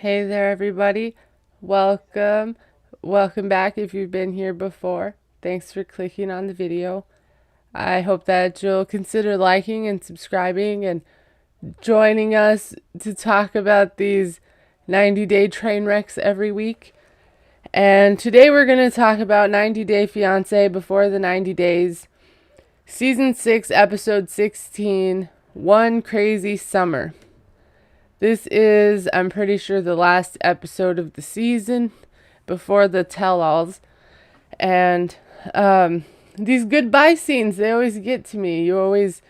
Hey there, everybody. Welcome. Welcome back if you've been here before. Thanks for clicking on the video. I hope that you'll consider liking and subscribing and joining us to talk about these 90-day train wrecks every week. And today we're going to talk about 90 Day Fiancé Before the 90 Days, Season 6, Episode 16, One Crazy Summer. This is, I'm pretty sure, the last episode of the season before the tell-alls. And these goodbye scenes, they always get to me. You always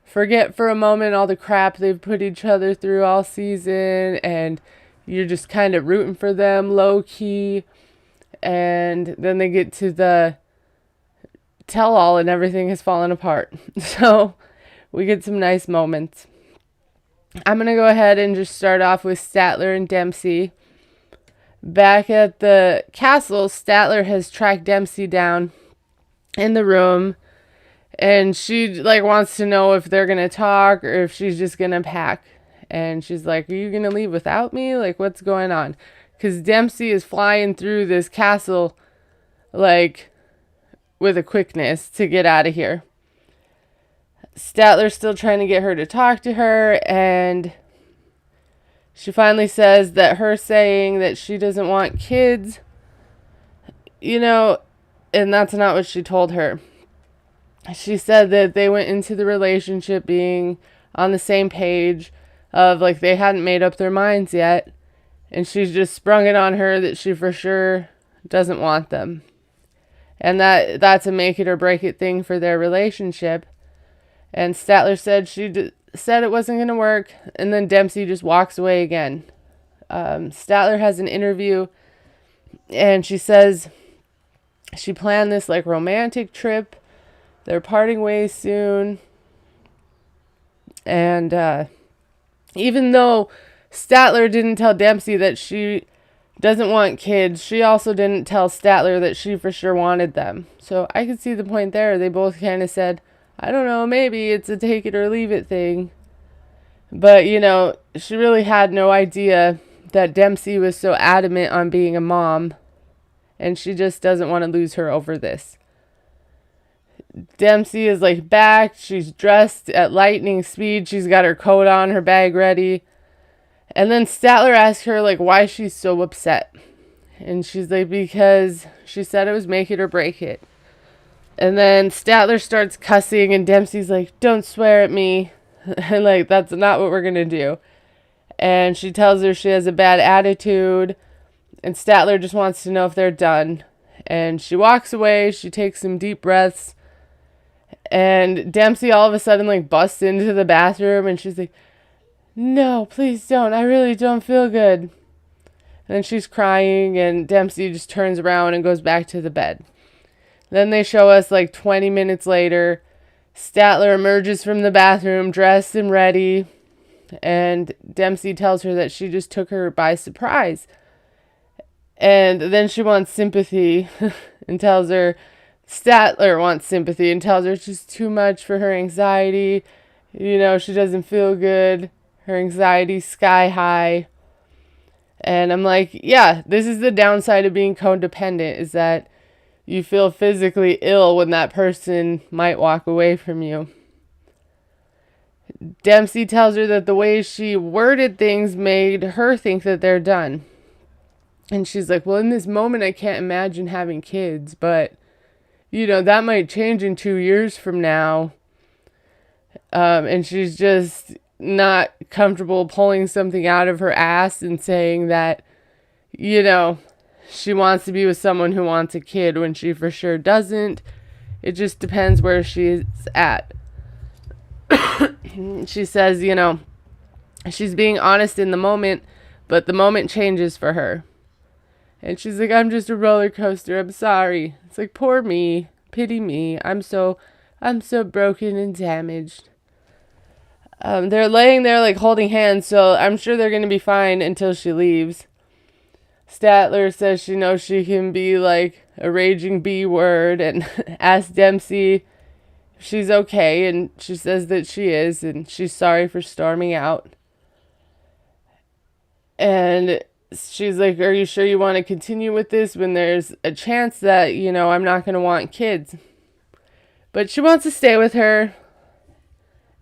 forget for a moment all the crap they've put each other through all season, and you're just kind of rooting for them low-key. And then they get to the tell-all and everything has fallen apart. So we get some nice moments. I'm going to go ahead and just start off with Statler and Dempsey. Back at the castle, Statler has tracked Dempsey down in the room, and she wants to know if they're going to talk or if she's just going to pack. And she's like, "Are you going to leave without me? What's going on?" Because Dempsey is flying through this castle with a quickness to get out of here. Statler's still trying to get her to talk to her, and she finally says that her saying that she doesn't want kids, and that's not what she told her. She said that they went into the relationship being on the same page of they hadn't made up their minds yet, and she's just sprung it on her that she for sure doesn't want them. And that's a make it or break it thing for their relationship. And Statler said said it wasn't going to work, and then Dempsey just walks away again. Statler has an interview, and she says she planned this romantic trip. They're parting ways soon. And even though Statler didn't tell Dempsey that she doesn't want kids, she also didn't tell Statler that she for sure wanted them. So I could see the point there. They both kind of said, I don't know, maybe it's a take it or leave it thing. But, she really had no idea that Dempsey was so adamant on being a mom, and she just doesn't want to lose her over this. Dempsey is back. She's dressed at lightning speed. She's got her coat on, her bag ready. And then Statler asks her why she's so upset. And she's because she said it was make it or break it. And then Statler starts cussing, and Dempsey's don't swear at me. And that's not what we're going to do. And she tells her she has a bad attitude. And Statler just wants to know if they're done. And she walks away. She takes some deep breaths. And Dempsey all of a sudden busts into the bathroom, and she's no, please don't. I really don't feel good. And then she's crying, and Dempsey just turns around and goes back to the bed. Then they show us 20 minutes later, Statler emerges from the bathroom dressed and ready, and Dempsey tells her that she just took her by surprise. And then she wants sympathy and tells her, Statler wants sympathy and tells her it's just too much for her anxiety. She doesn't feel good. Her anxiety's sky high. And I'm yeah, this is the downside of being codependent, is that you feel physically ill when that person might walk away from you. Dempsey tells her that the way she worded things made her think that they're done. And she's well, in this moment, I can't imagine having kids, but, that might change in 2 years from now. And she's just not comfortable pulling something out of her ass and saying that, she wants to be with someone who wants a kid when she for sure doesn't. It just depends where she's at. She says, she's being honest in the moment, but the moment changes for her. And she's I'm just a roller coaster. I'm sorry. It's poor me. Pity me. I'm so broken and damaged. They're laying there holding hands, so I'm sure they're going to be fine until she leaves. Statler says she knows she can be a raging B word, and asks Dempsey if she's okay, and she says that she is, and she's sorry for storming out. And she's like, are you sure you want to continue with this when there's a chance that, I'm not going to want kids? But she wants to stay with her.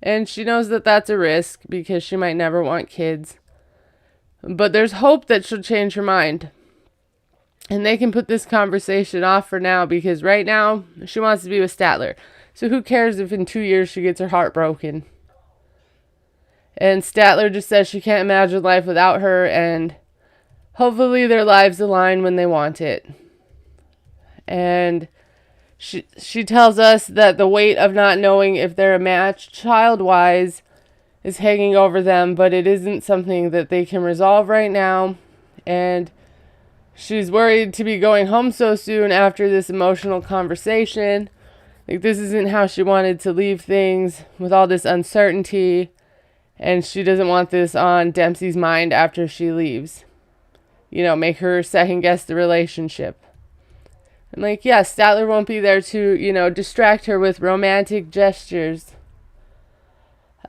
And she knows that that's a risk because she might never want kids. But there's hope that she'll change her mind. And they can put this conversation off for now because right now she wants to be with Statler. So who cares if in 2 years she gets her heart broken? And Statler just says she can't imagine life without her, and hopefully their lives align when they want it. And she tells us that the weight of not knowing if they're a match child-wise is hanging over them, but it isn't something that they can resolve right now. And she's worried to be going home so soon after this emotional conversation. Like, this isn't how she wanted to leave things with all this uncertainty. And she doesn't want this on Dempsey's mind after she leaves. Make her second guess the relationship. And yeah, Statler won't be there to, distract her with romantic gestures.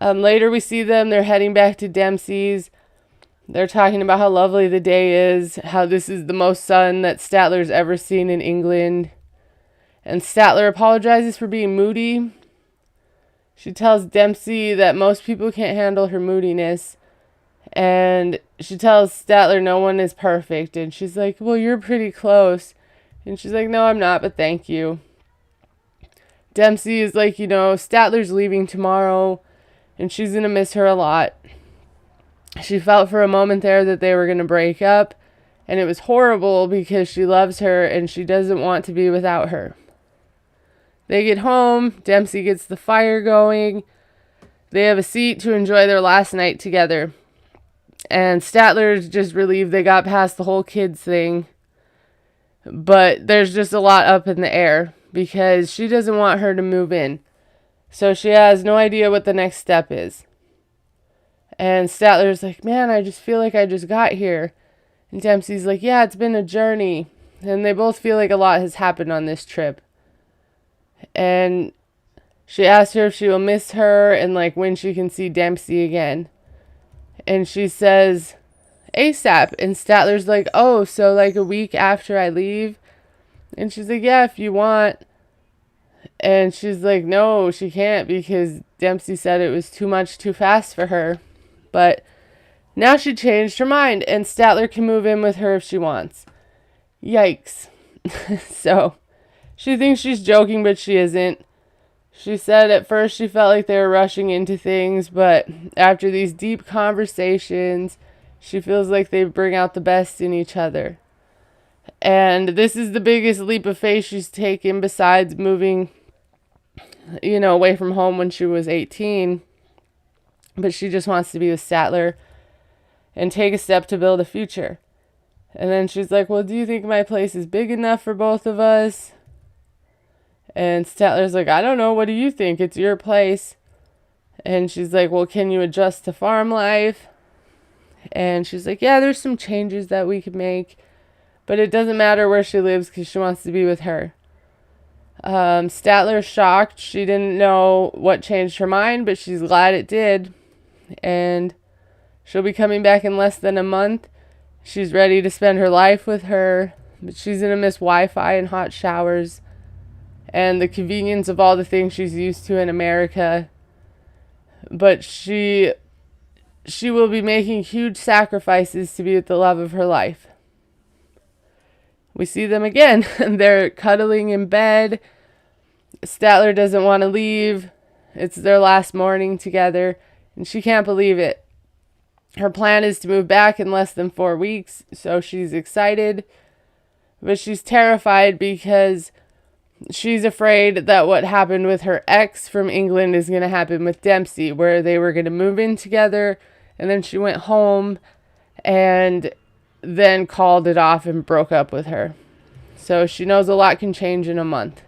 Later we see them, they're heading back to Dempsey's. They're talking about how lovely the day is, how this is the most sun that Statler's ever seen in England. And Statler apologizes for being moody. She tells Dempsey that most people can't handle her moodiness. And she tells Statler no one is perfect. And she's like, well, you're pretty close. And she's like, no, I'm not, but thank you. Dempsey is like, Statler's leaving tomorrow. And she's going to miss her a lot. She felt for a moment there that they were going to break up. And it was horrible because she loves her and she doesn't want to be without her. They get home, Dempsey gets the fire going, they have a seat to enjoy their last night together. And Statler's just relieved they got past the whole kids thing. But there's just a lot up in the air because she doesn't want her to move in. So she has no idea what the next step is. And Statler's like, man, I just feel like I just got here. And Dempsey's like, yeah, it's been a journey. And they both feel like a lot has happened on this trip. And she asked her if she will miss her and when she can see Dempsey again. And she says ASAP. And Statler's like, oh, so a week after I leave? And she's like, yeah, if you want. And she's like, no, she can't because Dempsey said it was too much too fast for her. But now she changed her mind and Statler can move in with her if she wants. Yikes. So she thinks she's joking, but she isn't. She said at first she felt like they were rushing into things, but after these deep conversations, she feels like they bring out the best in each other. And this is the biggest leap of faith she's taken besides moving, away from home when she was 18. But she just wants to be with Statler and take a step to build a future. And then she's like, well, do you think my place is big enough for both of us? And Statler's like, I don't know. What do you think? It's your place. And she's like, well, can you adjust to farm life? And she's like, yeah, there's some changes that we could make. But it doesn't matter where she lives because she wants to be with her. Statler's shocked. She didn't know what changed her mind, but she's glad it did. And she'll be coming back in less than a month. She's ready to spend her life with her. But she's going to miss Wi-Fi and hot showers and the convenience of all the things she's used to in America. But she will be making huge sacrifices to be with the love of her life. We see them again. They're cuddling in bed. Statler doesn't want to leave. It's their last morning together, and she can't believe it. Her plan is to move back in less than 4 weeks, so she's excited. But she's terrified because she's afraid that what happened with her ex from England is going to happen with Dempsey, where they were going to move in together, and then she went home and then called it off and broke up with her. So she knows a lot can change in a month.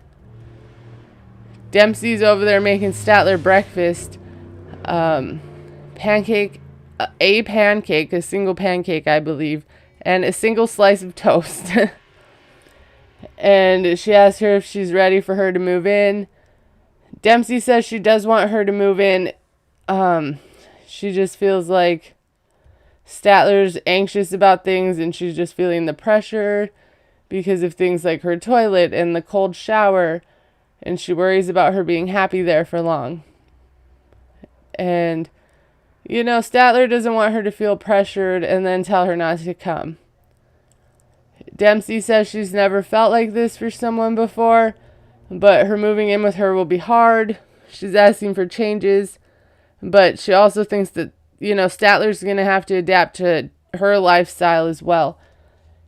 Dempsey's over there making Statler breakfast. A single pancake, I believe, and a single slice of toast. And she asks her if she's ready for her to move in. Dempsey says she does want her to move in. She just feels like Statler's anxious about things and she's just feeling the pressure because of things like her toilet and the cold shower, and she worries about her being happy there for long. And, Statler doesn't want her to feel pressured and then tell her not to come. Dempsey says she's never felt like this for someone before, but her moving in with her will be hard. She's asking for changes, but she also thinks that, Statler's going to have to adapt to her lifestyle as well.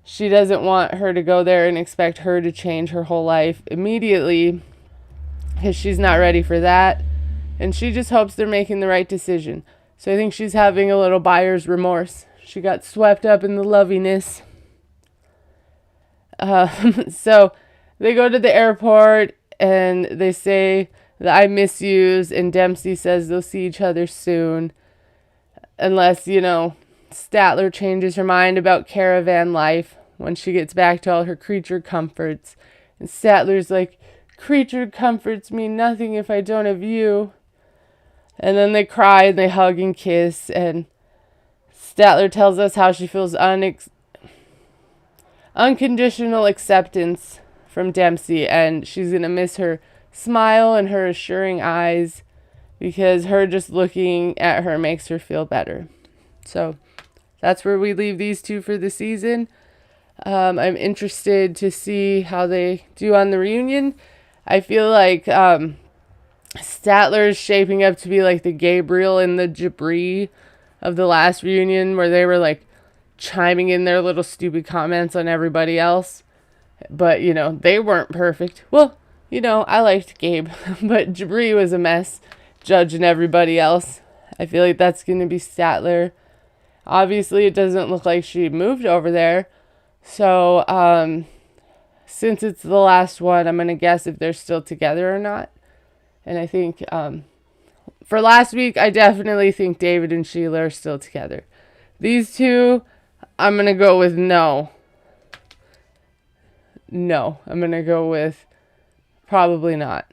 She doesn't want her to go there and expect her to change her whole life immediately because she's not ready for that. And she just hopes they're making the right decision. So I think she's having a little buyer's remorse. She got swept up in the loviness. So they go to the airport and they say the I miss yous, and Dempsey says they'll see each other soon. Unless, Statler changes her mind about caravan life when she gets back to all her creature comforts. And Statler's like, creature comforts mean nothing if I don't have you. And then they cry and they hug and kiss. And Statler tells us how she feels unconditional acceptance from Dempsey. And she's going to miss her smile and her assuring eyes, because her just looking at her makes her feel better. So that's where we leave these two for the season. I'm interested to see how they do on the reunion. I feel like Statler is shaping up to be like the Gabriel and the Jabri of the last reunion, where they were like chiming in their little stupid comments on everybody else. But, they weren't perfect. Well, I liked Gabe, but Jabri was a mess, judging everybody else. I feel like that's going to be Statler. Obviously, it doesn't look like she moved over there. So, since it's the last one, I'm going to guess if they're still together or not. And I think, for last week, I definitely think David and Sheila are still together. These two, I'm going to go with no. No, I'm going to go with probably not.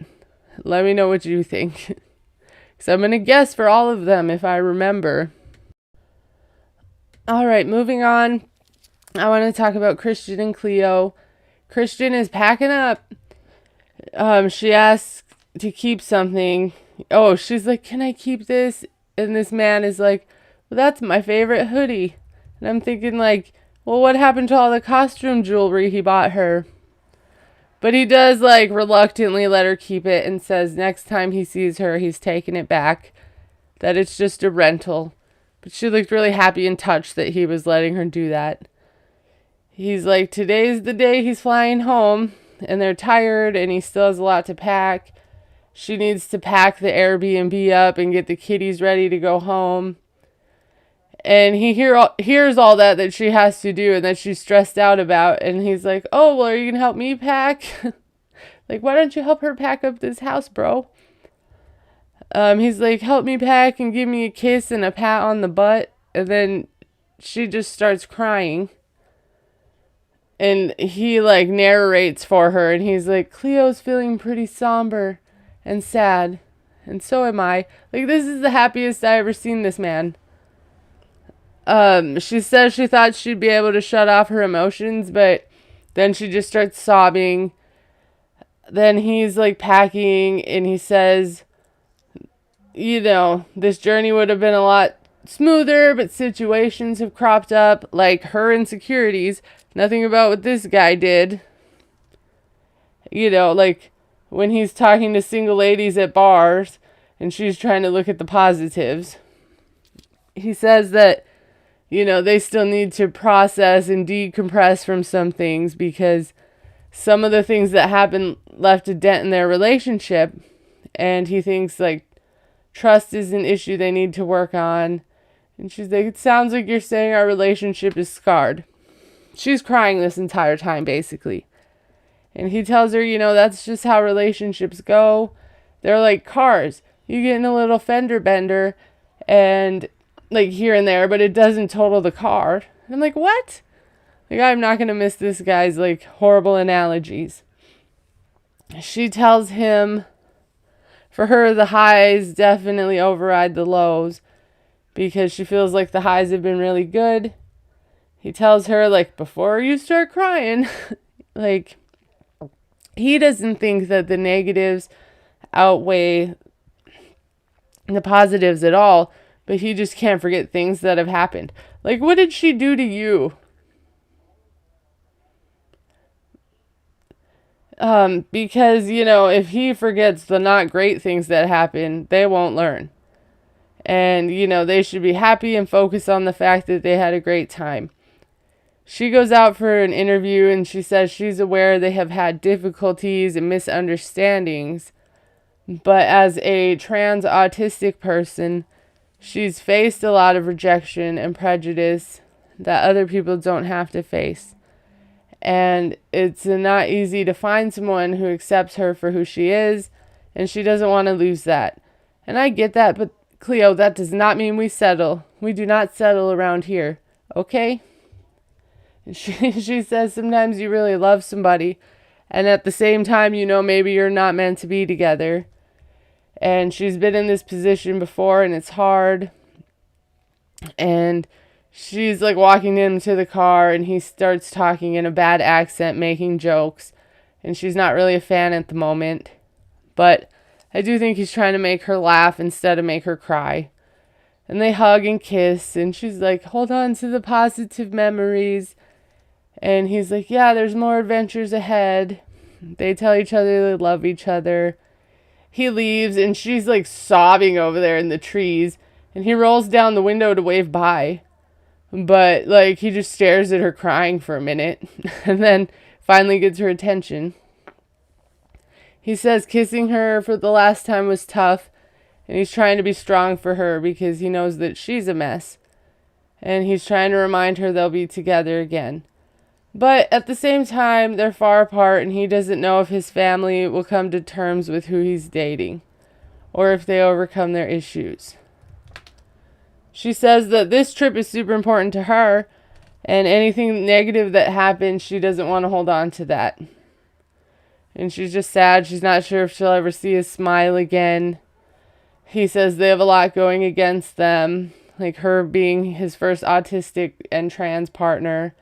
Let me know what you think. Because I'm going to guess for all of them if I remember. All right, moving on. I want to talk about Christian and Cleo. Christian is packing up. She asks to keep something. Oh, she's like, can I keep this? And this man is like, well, that's my favorite hoodie. And I'm thinking like, well, what happened to all the costume jewelry he bought her? But he does like reluctantly let her keep it and says next time he sees her, he's taking it back, that it's just a rental. But she looked really happy and touched that he was letting her do that. He's like, today's the day he's flying home, and they're tired and he still has a lot to pack. She needs to pack the Airbnb up and get the kiddies ready to go home. And he hears all that she has to do and that she's stressed out about. And he's like, oh, well, are you going to help me pack? Like, why don't you help her pack up this house, bro? He's like, help me pack and give me a kiss and a pat on the butt. And then she just starts crying. And he like narrates for her. And he's like, Cleo's feeling pretty somber and sad. And so am I. Like, this is the happiest I ever seen this man. She says she thought she'd be able to shut off her emotions, but then she just starts sobbing. Then he's like packing and he says, this journey would have been a lot smoother, but situations have cropped up, like her insecurities. Nothing about what this guy did. Like when he's talking to single ladies at bars and she's trying to look at the positives. He says that they still need to process and decompress from some things because some of the things that happened left a dent in their relationship. And he thinks like trust is an issue they need to work on. And she's like, it sounds like you're saying our relationship is scarred. She's crying this entire time, basically. And he tells her, that's just how relationships go. They're like cars. You get in a little fender bender and like here and there, but it doesn't total the car. And I'm like, what? Like, I'm not going to miss this guy's like horrible analogies. She tells him for her, the highs definitely override the lows. because she feels like the highs have been really good. He tells her, like, before you start crying, like, he doesn't think that the negatives outweigh the positives at all, but he just can't forget things that have happened. Like, what did she do to you? Because, if he forgets the not great things that happen, they won't learn. And, they should be happy and focus on the fact that they had a great time. She goes out for an interview and she says she's aware they have had difficulties and misunderstandings. But as a trans autistic person, she's faced a lot of rejection and prejudice that other people don't have to face. And it's not easy to find someone who accepts her for who she is, and she doesn't want to lose that. And I get that, but Cleo, that does not mean we settle. We do not settle around here, okay? She says sometimes you really love somebody, and at the same time, maybe you're not meant to be together. And she's been in this position before, and it's hard. And she's like walking him to the car, and he starts talking in a bad accent, making jokes. And she's not really a fan at the moment. But I do think he's trying to make her laugh instead of make her cry. And they hug and kiss, and she's like, hold on to the positive memories. And he's like, yeah, there's more adventures ahead. They tell each other they love each other. He leaves, and she's like sobbing over there in the trees. And he rolls down the window to wave bye. But, like, he just stares at her crying for a minute. And then finally gets her attention. He says kissing her for the last time was tough. And he's trying to be strong for her because he knows that she's a mess. And he's trying to remind her they'll be together again. But at the same time, they're far apart, and he doesn't know if his family will come to terms with who he's dating, or if they overcome their issues. She says that this trip is super important to her, and anything negative that happens, she doesn't want to hold on to that. And she's just sad. She's not sure if she'll ever see his smile again. He says they have a lot going against them, like her being his first autistic and trans partner.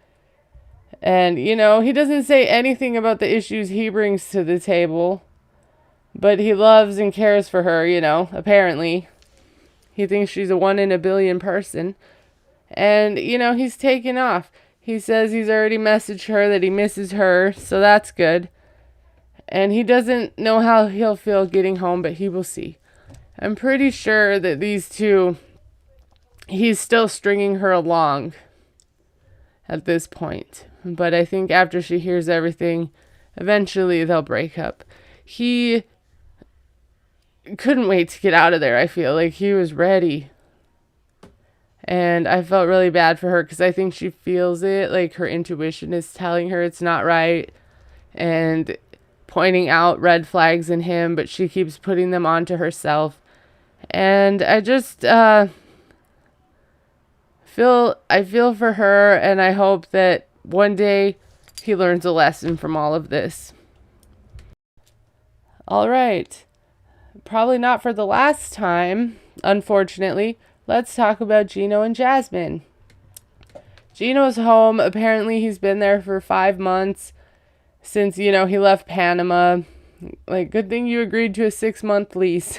And, he doesn't say anything about the issues he brings to the table. But he loves and cares for her, apparently. He thinks she's a 1 in a billion person. And, he's taken off. He says he's already messaged her that he misses her, so that's good. And he doesn't know how he'll feel getting home, but he will see. I'm pretty sure that these two, he's still stringing her along at this point. But I think after she hears everything, eventually they'll break up. He couldn't wait to get out of there, I feel like. He was ready. And I felt really bad for her because I think she feels it. Like her intuition is telling her it's not right. And pointing out red flags in him, but she keeps putting them onto herself. And I just feel for her, and I hope that one day he learns a lesson from all of this. All right. Probably not for the last time, unfortunately. Let's talk about Gino and Jasmine. Gino's home. Apparently he's been there for 5 months since, he left Panama. Like, good thing you agreed to a 6-month lease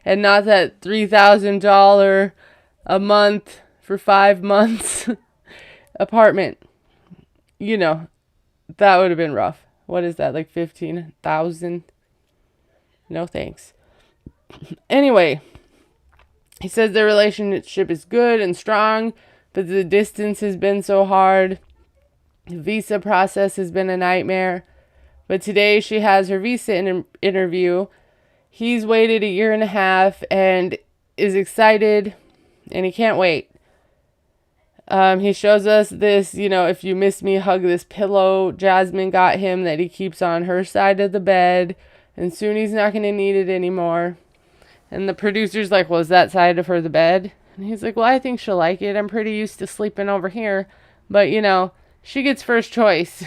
and not that $3,000 a month for 5 months apartment. That would have been rough. What is that, like 15,000? No thanks. Anyway, he says their relationship is good and strong, but the distance has been so hard. The visa process has been a nightmare. But today she has her visa interview. He's waited 1.5 years and is excited, and he can't wait. He shows us this, if you miss me, hug this pillow Jasmine got him that he keeps on her side of the bed, and soon he's not going to need it anymore. And the producer's like, well, is that side of her the bed? And he's like, well, I think she'll like it. I'm pretty used to sleeping over here. But, she gets first choice.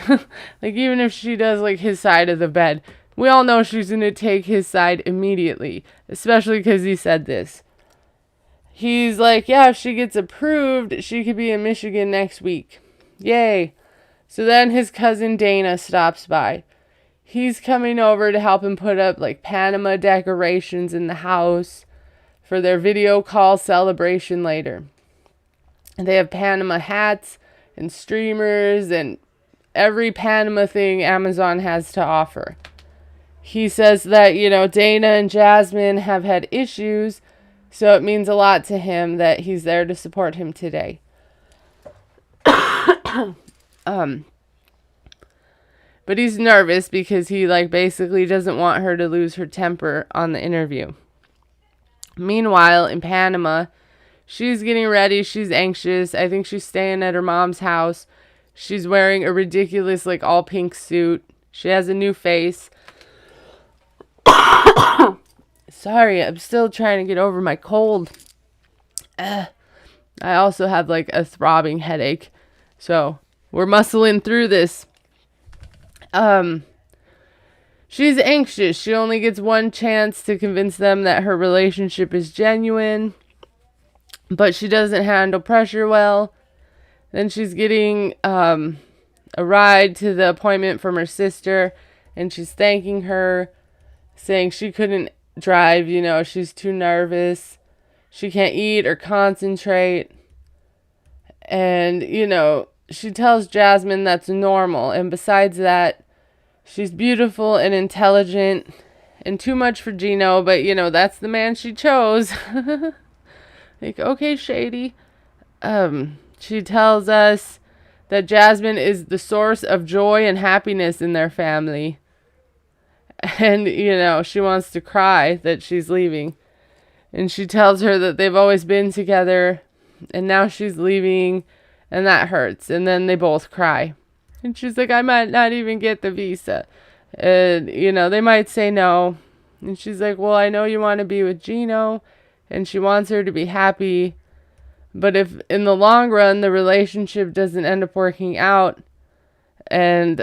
Like, even if she does, like, his side of the bed, we all know she's going to take his side immediately, especially because he said this. he's like, yeah, if she gets approved, she could be in Michigan next week. Yay. So then his cousin Dana stops by. He's coming over to help him put up like Panama decorations in the house for their video call celebration later. And they have Panama hats and streamers and every Panama thing Amazon has to offer. He says that, Dana and Jasmine have had issues, so it means a lot to him that he's there to support him today. But he's nervous because he basically doesn't want her to lose her temper on the interview. Meanwhile, in Panama, she's getting ready. She's anxious. I think she's staying at her mom's house. She's wearing a ridiculous, all pink suit. She has a new face. Sorry, I'm still trying to get over my cold. I also have, a throbbing headache. So, we're muscling through this. She's anxious. She only gets one chance to convince them that her relationship is genuine. But she doesn't handle pressure well. Then she's getting a ride to the appointment from her sister, and she's thanking her, saying she couldn't drive, she's too nervous. She can't eat or concentrate. And, she tells Jasmine that's normal. And besides that, she's beautiful and intelligent and too much for Gino, but, that's the man she chose. Okay, shady. She tells us that Jasmine is the source of joy and happiness in their family. And, she wants to cry that she's leaving. And she tells her that they've always been together, and now she's leaving, and that hurts. And then they both cry. And she's like, I might not even get the visa. And, they might say no. And she's like, well, I know you want to be with Gino. And she wants her to be happy. But if in the long run the relationship doesn't end up working out, and,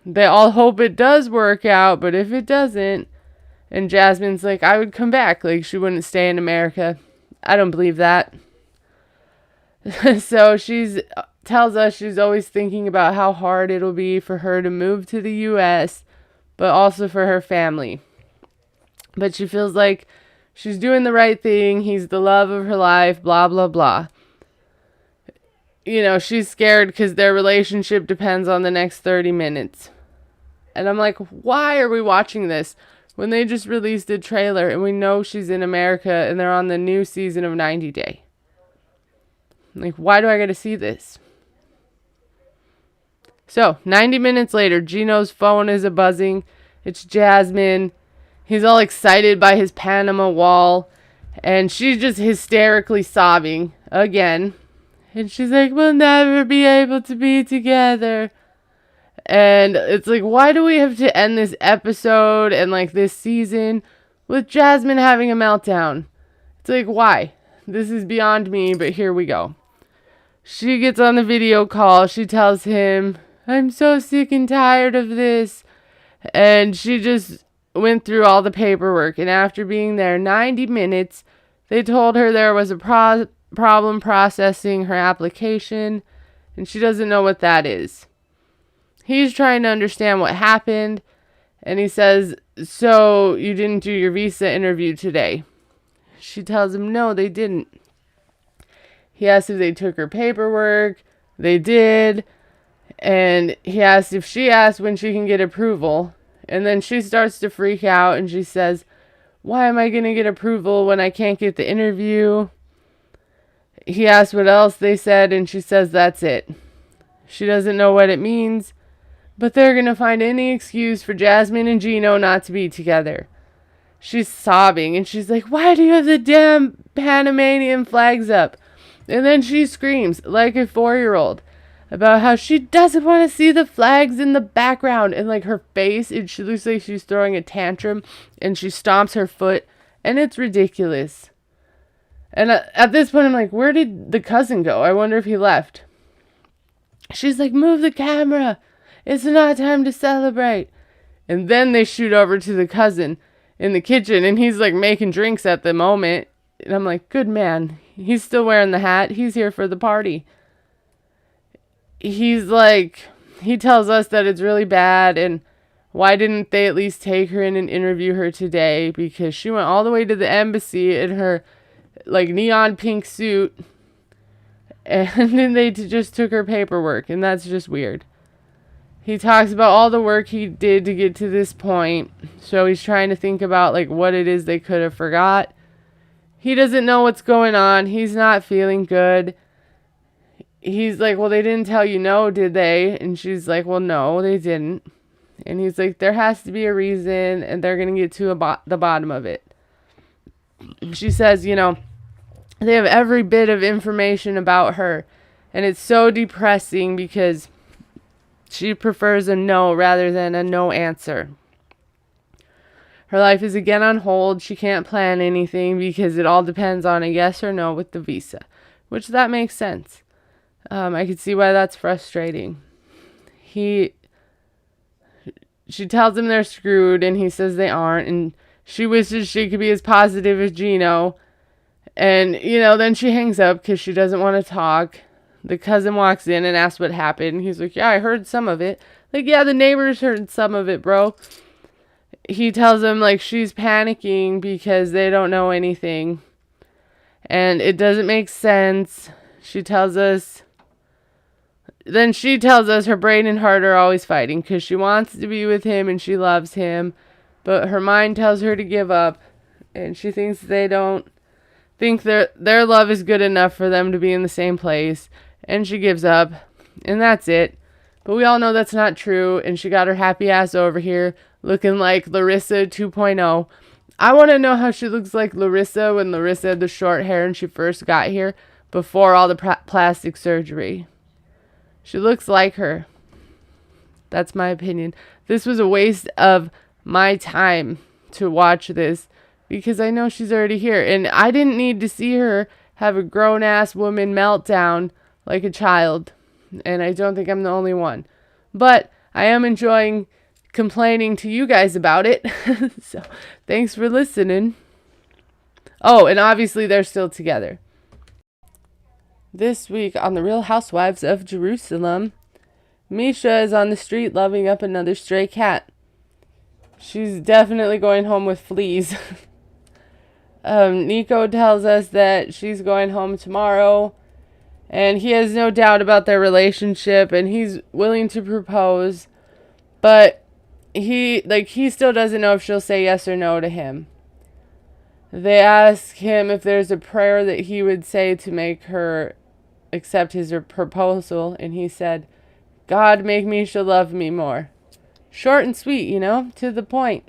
they all hope it does work out, but if it doesn't, and Jasmine's like, I would come back. She wouldn't stay in America. I don't believe that. So she tells us she's always thinking about how hard it'll be for her to move to the U.S., but also for her family. But she feels like she's doing the right thing. He's the love of her life, blah, blah, blah. She's scared because their relationship depends on the next 30 minutes. And I'm like, why are we watching this when they just released a trailer and we know she's in America and they're on the new season of 90 Day? Why do I get to see this? So, 90 minutes later, Gino's phone is a-buzzing. It's Jasmine. He's all excited by his Panama wall. And she's just hysterically sobbing again. And she's like, we'll never be able to be together. And it's like, why do we have to end this episode and this season with Jasmine having a meltdown? It's like, why? This is beyond me, but here we go. She gets on the video call. She tells him, I'm so sick and tired of this. And she just went through all the paperwork. And after being there 90 minutes, they told her there was a problem processing her application. And she doesn't know what that is. He's trying to understand what happened. And he says, so you didn't do your visa interview today? She tells him, no, they didn't. He asked if they took her paperwork. They did. And he asked if she asked when she can get approval. And then she starts to freak out and she says, why am I going to get approval when I can't get the interview? He asked what else they said and she says that's it. She doesn't know what it means, but they're going to find any excuse for Jasmine and Gino not to be together. She's sobbing and she's like, why do you have the damn Panamanian flags up? And then she screams like a 4-year-old about how she doesn't want to see the flags in the background. And her face, she looks like she's throwing a tantrum and she stomps her foot and it's ridiculous. And at this point I'm like, where did the cousin go? I wonder if he left. She's like, move the camera. It's not time to celebrate. And then they shoot over to the cousin. in the kitchen, and he's like making drinks at the moment. And I'm like, good man. He's still wearing the hat. He's here for the party. He's like, he tells us that it's really bad, and why didn't they at least take her in and interview her today? Because she went all the way to the embassy in her like neon pink suit, and then they just took her paperwork, and that's just weird. He talks about all the work he did to get to this point, so he's trying to think about like what it is they could have forgot. He doesn't know what's going on. He's not feeling good. He's like, well, they didn't tell you no, did they? And she's like, well, no, they didn't. And he's like, there has to be a reason, and they're going to get to the bottom of it. She says, you know, they have every bit of information about her, and it's so depressing because she prefers a no rather than a no answer. Her life is again on hold. She can't plan anything because it all depends on a yes or no with the visa, which that makes sense. I could see why that's frustrating. She tells him they're screwed, and he says they aren't, and she wishes she could be as positive as Gino. And, you know, then she hangs up because she doesn't want to talk. The cousin walks in and asks what happened. He's like, yeah, I heard some of it. Like, yeah, the neighbors heard some of it, bro. He tells him, like, she's panicking because they don't know anything. And it doesn't make sense. Then she tells us her brain and heart are always fighting because she wants to be with him and she loves him. But her mind tells her to give up. And she thinks they don't think their love is good enough for them to be in the same place. And she gives up. And that's it. But we all know that's not true. And she got her happy ass over here looking like Larissa 2.0. I want to know how she looks like Larissa when Larissa had the short hair and she first got here before all the plastic surgery. She looks like her. That's my opinion. This was a waste of my time to watch this because I know she's already here. And I didn't need to see her have a grown-ass woman meltdown like a child. And I don't think I'm the only one. But I am enjoying complaining to you guys about it. So thanks for listening. Oh, and obviously they're still together. This week on The Real Housewives of Jerusalem, Meisha is on the street loving up another stray cat. She's definitely going home with fleas. Nico tells us that she's going home tomorrow, and he has no doubt about their relationship, and he's willing to propose, but he still doesn't know if she'll say yes or no to him. They ask him if there's a prayer that he would say to make her accept his proposal, and he said, God, make Meisha love me more. Short and sweet, you know, to the point.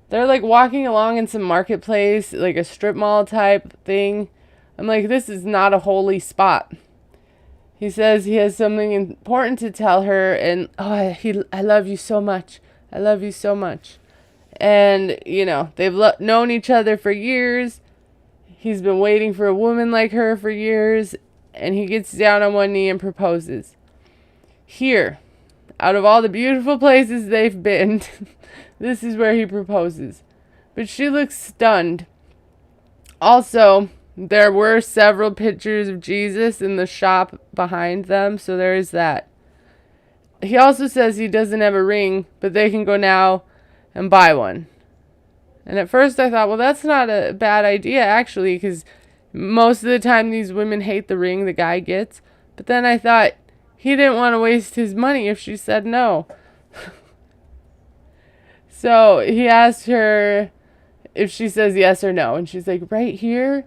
They're like walking along in some marketplace, like a strip mall type thing. I'm like, this is not a holy spot. He says he has something important to tell her, and I love you so much. I love you so much. And, you know, they've known each other for years. He's been waiting for a woman like her for years, and he gets down on one knee and proposes. Here, out of all the beautiful places they've been, this is where he proposes. But she looks stunned. Also, there were several pictures of Jesus in the shop behind them, so there is that. He also says he doesn't have a ring, but they can go now and buy one. And at first I thought, well, that's not a bad idea, actually, because most of the time these women hate the ring the guy gets. But then I thought, he didn't want to waste his money if she said no. So he asked her if she says yes or no. And she's like, right here?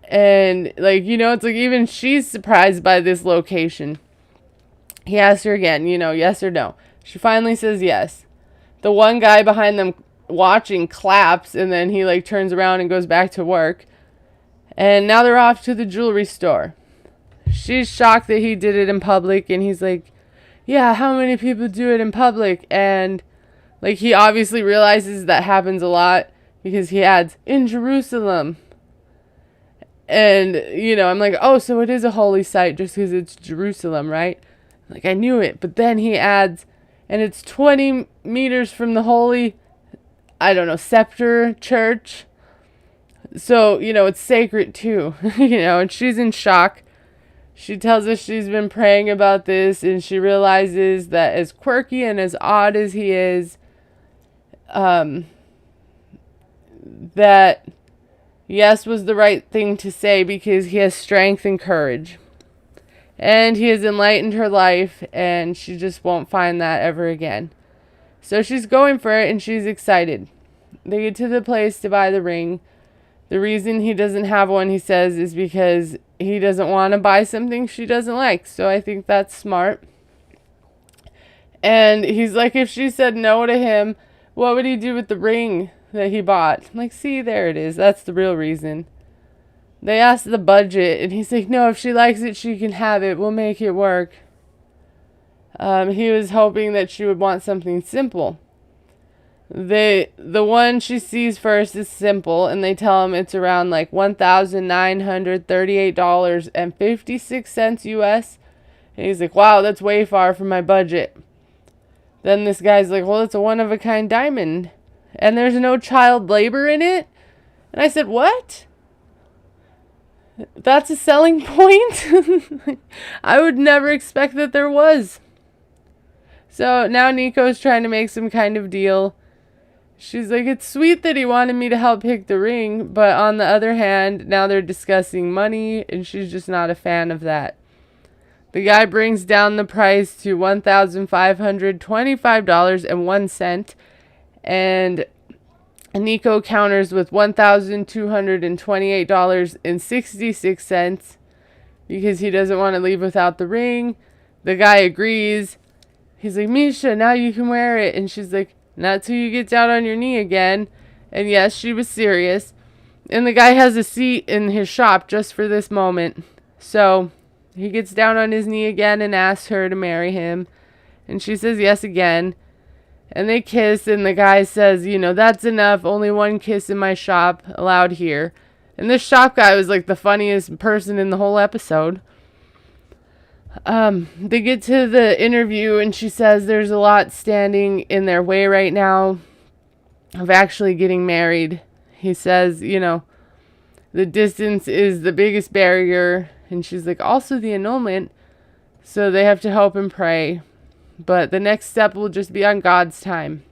And, like, you know, it's like even she's surprised by this location. He asked her again, you know, yes or no. She finally says yes. The one guy behind them watching claps, and then he, like, turns around and goes back to work. And now they're off to the jewelry store. She's shocked that he did it in public, and he's like, yeah, how many people do it in public? And, like, he obviously realizes that happens a lot because he adds, in Jerusalem. And, you know, I'm like, oh, so it is a holy site just because it's Jerusalem, right? Like, I knew it. But then he adds, and it's 20 meters from the holy I don't know, Scepter Church. So, it's sacred too, and she's in shock. She tells us she's been praying about this, and she realizes that as quirky and as odd as he is, that yes was the right thing to say because he has strength and courage. And he has enlightened her life, and she just won't find that ever again. So she's going for it, and she's excited. They get to the place to buy the ring. The reason he doesn't have one, he says, is because he doesn't want to buy something she doesn't like. So I think that's smart. And he's like, if she said no to him, what would he do with the ring that he bought? I'm like, see, there it is. That's the real reason. They asked the budget, and he's like, no, if she likes it, she can have it. We'll make it work. He was hoping that she would want something simple. The one she sees first is simple, and they tell him it's around like $1,938.56 US. And he's like, wow, that's way far from my budget. Then this guy's like, well, it's a one-of-a-kind diamond, and there's no child labor in it. And I said, what? That's a selling point? I would never expect that there was. So now Nico's trying to make some kind of deal. She's like, it's sweet that he wanted me to help pick the ring, but on the other hand, now they're discussing money, and she's just not a fan of that. The guy brings down the price to $1,525.01, and Nico counters with $1,228.66 because he doesn't want to leave without the ring. The guy agrees. He's like, Meisha, now you can wear it. And she's like, not till you get down on your knee again. And yes, she was serious. And the guy has a seat in his shop just for this moment. So he gets down on his knee again and asks her to marry him. And she says yes again. And they kiss, and the guy says, that's enough. Only one kiss in my shop allowed here. And this shop guy was like the funniest person in the whole episode. They get to the interview, and she says there's a lot standing in their way right now of actually getting married. He says, the distance is the biggest barrier. And she's like, also the annulment. So they have to hope and pray. But the next step will just be on God's time.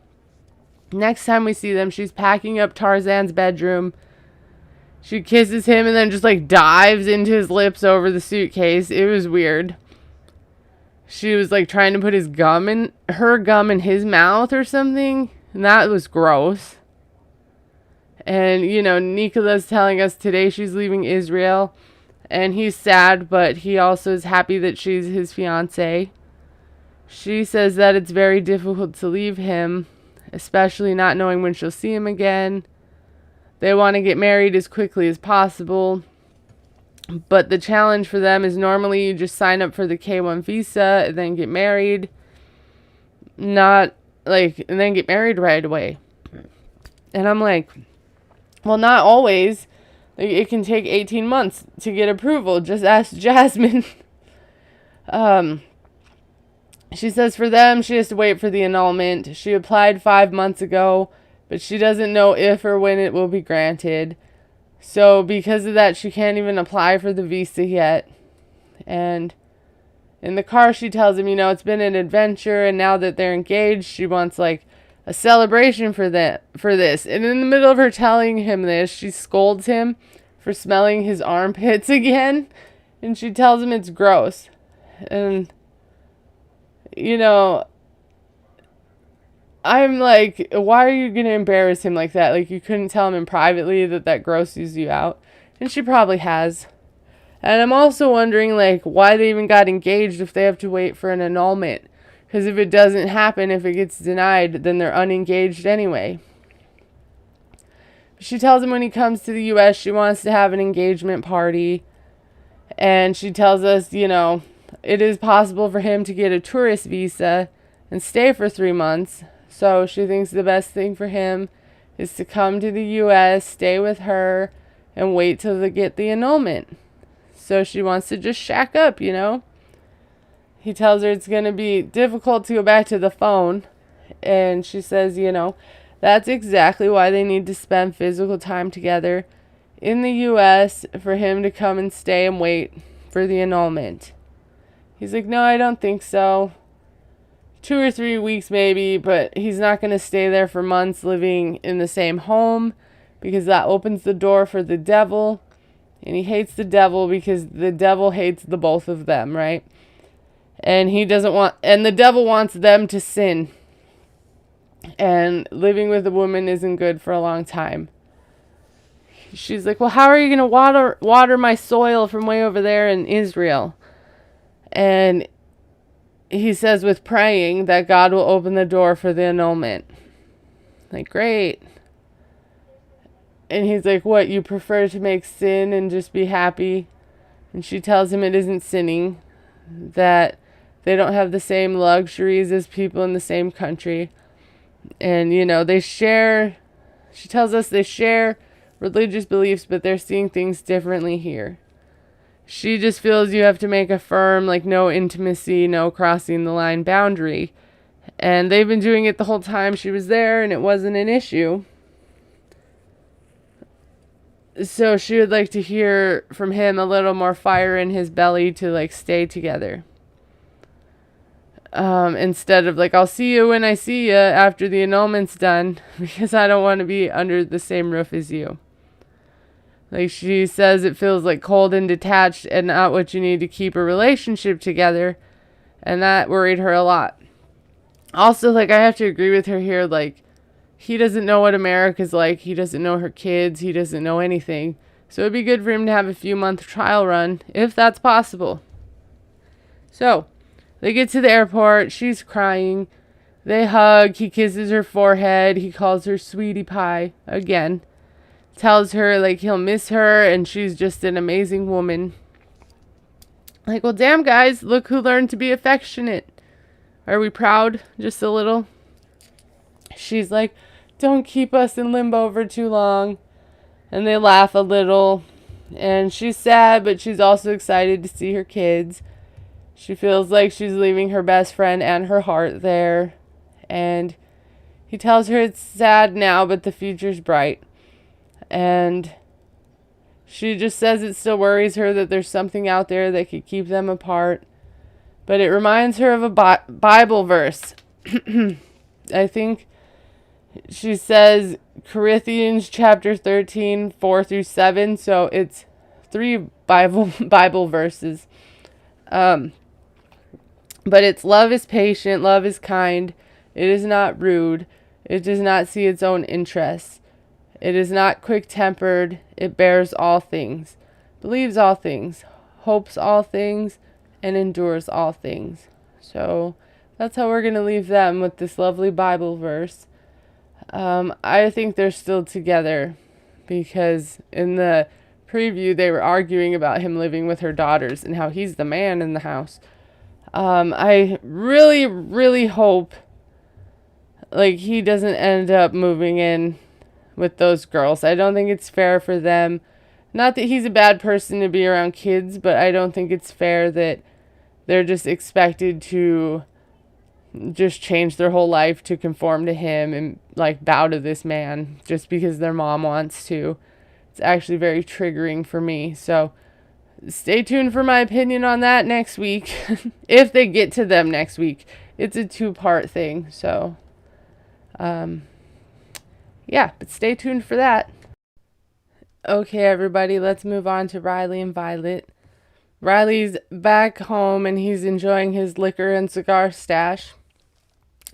Next time we see them, she's packing up Tarzan's bedroom. She kisses him and then just dives into his lips over the suitcase. It was weird. She was trying to put her gum in his mouth or something. And that was gross. And, Nicola's telling us today she's leaving Israel. And he's sad, but he also is happy that she's his fiancé. She says that it's very difficult to leave him, especially not knowing when she'll see him again. They want to get married as quickly as possible. But the challenge for them is normally you just sign up for the K1 visa and then get married. And then get married right away. And I'm like, well, not always. It can take 18 months to get approval. Just ask Jasmine. She says for them, she has to wait for the annulment. She applied 5 months ago, but she doesn't know if or when it will be granted. So because of that, she can't even apply for the visa yet. And in the car, she tells him, it's been an adventure, and now that they're engaged, she wants a celebration for this. And in the middle of her telling him this, she scolds him for smelling his armpits again, and she tells him it's gross. And I'm like, why are you going to embarrass him like that? You couldn't tell him privately that grosses you out. And she probably has. And I'm also wondering, why they even got engaged if they have to wait for an annulment. Because if it doesn't happen, if it gets denied, then they're unengaged anyway. She tells him when he comes to the U.S., she wants to have an engagement party. And she tells us, it is possible for him to get a tourist visa and stay for 3 months. So she thinks the best thing for him is to come to the U.S., stay with her, and wait till they get the annulment. So she wants to just shack up, He tells her it's going to be difficult to go back to the phone. And she says, That's exactly why they need to spend physical time together in the US for him to come and stay and wait for the annulment. He's like, no, I don't think so. 2 or 3 weeks maybe, but he's not going to stay there for months living in the same home because that opens the door for the devil. And he hates the devil because the devil hates the both of them, right? And the devil wants them to sin. And living with a woman isn't good for a long time. She's like, well, how are you going to water my soil from way over there in Israel? And he says with praying that God will open the door for the annulment. Like, great. And he's like, what, you prefer to make sin and just be happy? And she tells him it isn't sinning, that they don't have the same luxuries as people in the same country. And, she tells us they share religious beliefs, but they're seeing things differently here. She just feels you have to make a firm, like, no intimacy, no crossing the line boundary. And they've been doing it the whole time she was there, and it wasn't an issue. So she would like to hear from him a little more fire in his belly to, like, stay together. Instead of, like, I'll see you when I see you after the annulment's done, because I don't want to be under the same roof as you. Like, she says it feels like cold and detached and not what you need to keep a relationship together. And that worried her a lot. Also, like, I have to agree with her here. Like, he doesn't know what America's like. He doesn't know her kids. He doesn't know anything. So it'd be good for him to have a few-month trial run, if that's possible. So, they get to the airport. She's crying. They hug. He kisses her forehead. He calls her sweetie pie again. Tells her, like, he'll miss her and she's just an amazing woman. Like, well, damn, guys, look who learned to be affectionate. Are we proud? Just a little. She's like, don't keep us in limbo for too long. And they laugh a little. And she's sad, but she's also excited to see her kids. She feels like she's leaving her best friend and her heart there. And he tells her it's sad now, but the future's bright. And she just says it still worries her that there's something out there that could keep them apart. But it reminds her of a Bible verse. I think she says Corinthians chapter 13, 4-7. So it's 3 Bible verses. But it's love is patient, love is kind. It is not rude. It does not see its own interests. It is not quick-tempered. It bears all things, believes all things, hopes all things, and endures all things. So that's how we're going to leave them with this lovely Bible verse. I think they're still together because in the preview they were arguing about him living with her daughters and how he's the man in the house. I really, really hope, like, he doesn't end up moving in with those girls. I don't think it's fair for them. Not that he's a bad person to be around kids, but I don't think it's fair that they're just expected to just change their whole life to conform to him and, like, bow to this man just because their mom wants to. It's actually very triggering for me. So stay tuned for my opinion on that next week. If they get to them next week. It's a 2-part thing. So, yeah, but stay tuned for that. Okay, everybody, let's move on to Riley and Violet. Riley's back home and he's enjoying his liquor and cigar stash.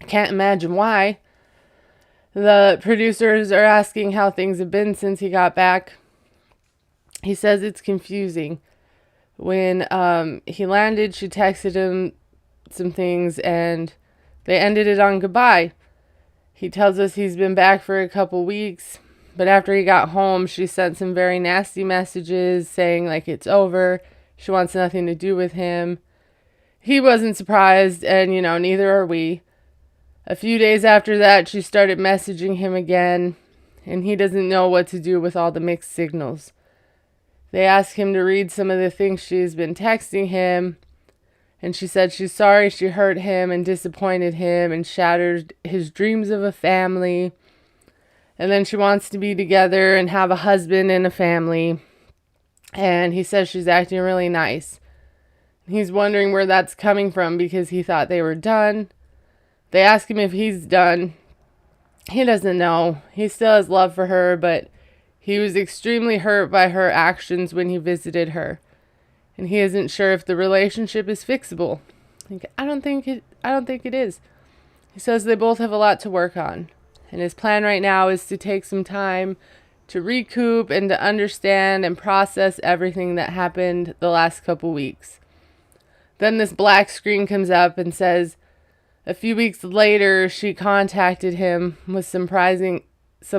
Can't imagine why. The producers are asking how things have been since he got back. He says it's confusing. When he landed, she texted him some things and they ended it on goodbye. He tells us he's been back for a couple weeks, but after he got home, she sent some very nasty messages saying, like, it's over. She wants nothing to do with him. He wasn't surprised, and, neither are we. A few days after that, she started messaging him again, and he doesn't know what to do with all the mixed signals. They ask him to read some of the things she's been texting him, and she said she's sorry she hurt him and disappointed him and shattered his dreams of a family. And then she wants to be together and have a husband and a family. And he says she's acting really nice. He's wondering where that's coming from because he thought they were done. They ask him if he's done. He doesn't know. He still has love for her, but he was extremely hurt by her actions when he visited her. And he isn't sure if the relationship is fixable. I don't think it is. He says they both have a lot to work on. And his plan right now is to take some time to recoup and to understand and process everything that happened the last couple weeks. Then this black screen comes up and says, a few weeks later, she contacted him with some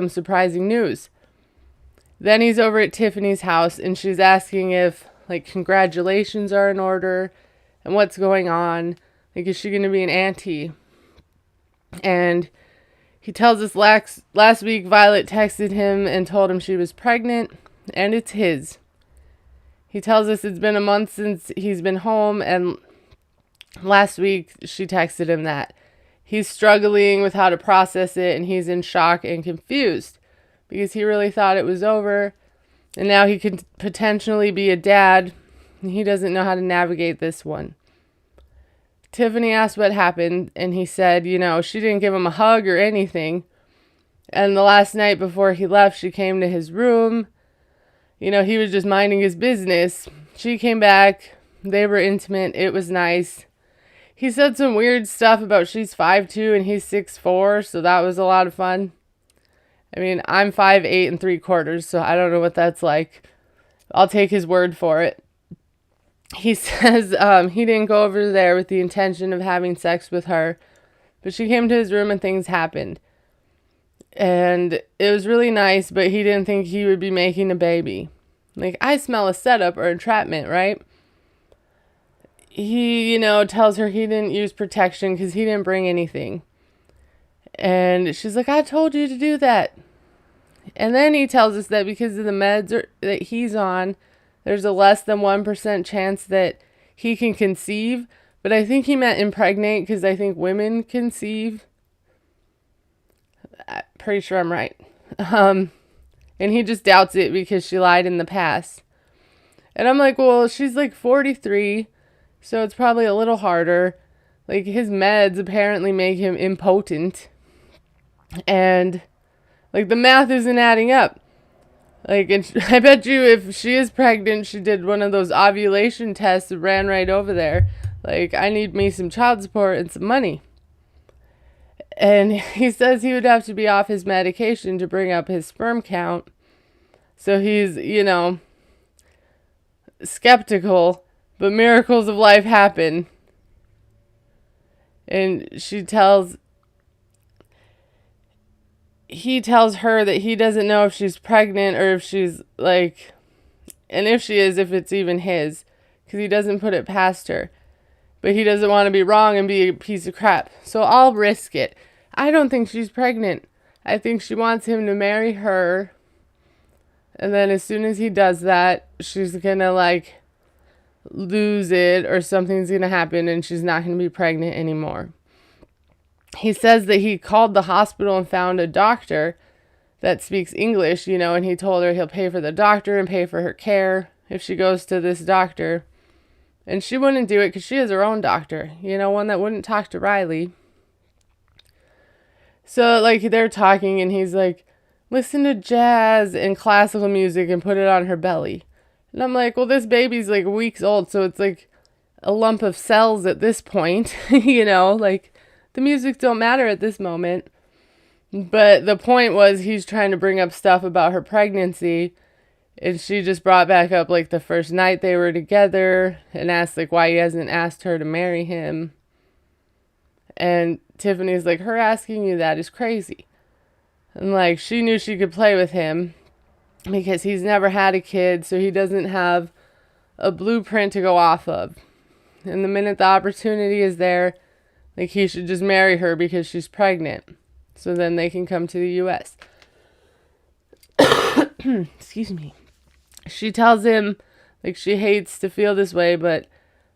surprising news. Then he's over at Tiffany's house and she's asking if, congratulations are in order and what's going on. Is she going to be an auntie? And he tells us last week Violet texted him and told him she was pregnant, and it's his. He tells us it's been a month since he's been home, and last week she texted him that. He's struggling with how to process it, and he's in shock and confused because he really thought it was over, and now he could potentially be a dad, and he doesn't know how to navigate this one. Tiffany asked what happened, and he said, she didn't give him a hug or anything. And the last night before he left, she came to his room. He was just minding his business. She came back. They were intimate. It was nice. He said some weird stuff about she's 5'2" and he's 6'4", so that was a lot of fun. I'm 5'8"3/4", so I don't know what that's like. I'll take his word for it. He says he didn't go over there with the intention of having sex with her, but she came to his room and things happened. And it was really nice, but he didn't think he would be making a baby. I smell a setup or entrapment, right? He, tells her he didn't use protection because he didn't bring anything. And she's like, I told you to do that. And then he tells us that because of the meds that he's on, there's a less than 1% chance that he can conceive. But I think he meant impregnate because I think women conceive. I'm pretty sure I'm right. And he just doubts it because she lied in the past. And I'm like, well, she's 43, so it's probably a little harder. His meds apparently make him impotent. And, the math isn't adding up. And I bet you if she is pregnant, she did one of those ovulation tests and ran right over there. I need me some child support and some money. And he says he would have to be off his medication to bring up his sperm count. So he's, skeptical, but miracles of life happen. And he tells her that he doesn't know if she's pregnant or if she's and if she is, if it's even his, because he doesn't put it past her. But he doesn't want to be wrong and be a piece of crap. So I'll risk it. I don't think she's pregnant. I think she wants him to marry her. And then as soon as he does that, she's going to lose it or something's going to happen and she's not going to be pregnant anymore. He says that he called the hospital and found a doctor that speaks English, and he told her he'll pay for the doctor and pay for her care if she goes to this doctor. And she wouldn't do it because she has her own doctor, one that wouldn't talk to Riley. So, they're talking and he's like, listen to jazz and classical music and put it on her belly. And I'm like, well, this baby's weeks old, so it's a lump of cells at this point, the music don't matter at this moment. But the point was he's trying to bring up stuff about her pregnancy. And she just brought back up the first night they were together and asked why he hasn't asked her to marry him. And Tiffany's her asking you that is crazy. And she knew she could play with him because he's never had a kid, so he doesn't have a blueprint to go off of. And the minute the opportunity is there, he should just marry her because she's pregnant. So then they can come to the U.S. Excuse me. She tells him, she hates to feel this way, but,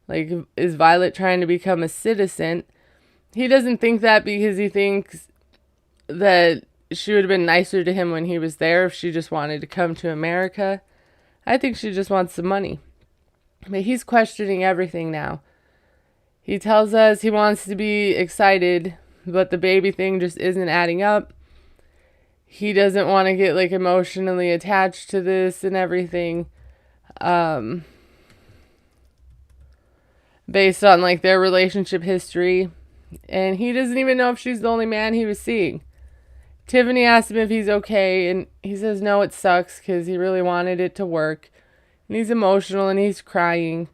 is Violet trying to become a citizen? He doesn't think that because he thinks that she would have been nicer to him when he was there if she just wanted to come to America. I think she just wants some money. But he's questioning everything now. He tells us he wants to be excited, but the baby thing just isn't adding up. He doesn't want to get like emotionally attached to this and everything. Based on like their relationship history. And he doesn't even know if she's the only man he was seeing. Tiffany asked him if he's okay, and he says no, it sucks because he really wanted it to work. And he's emotional and he's crying.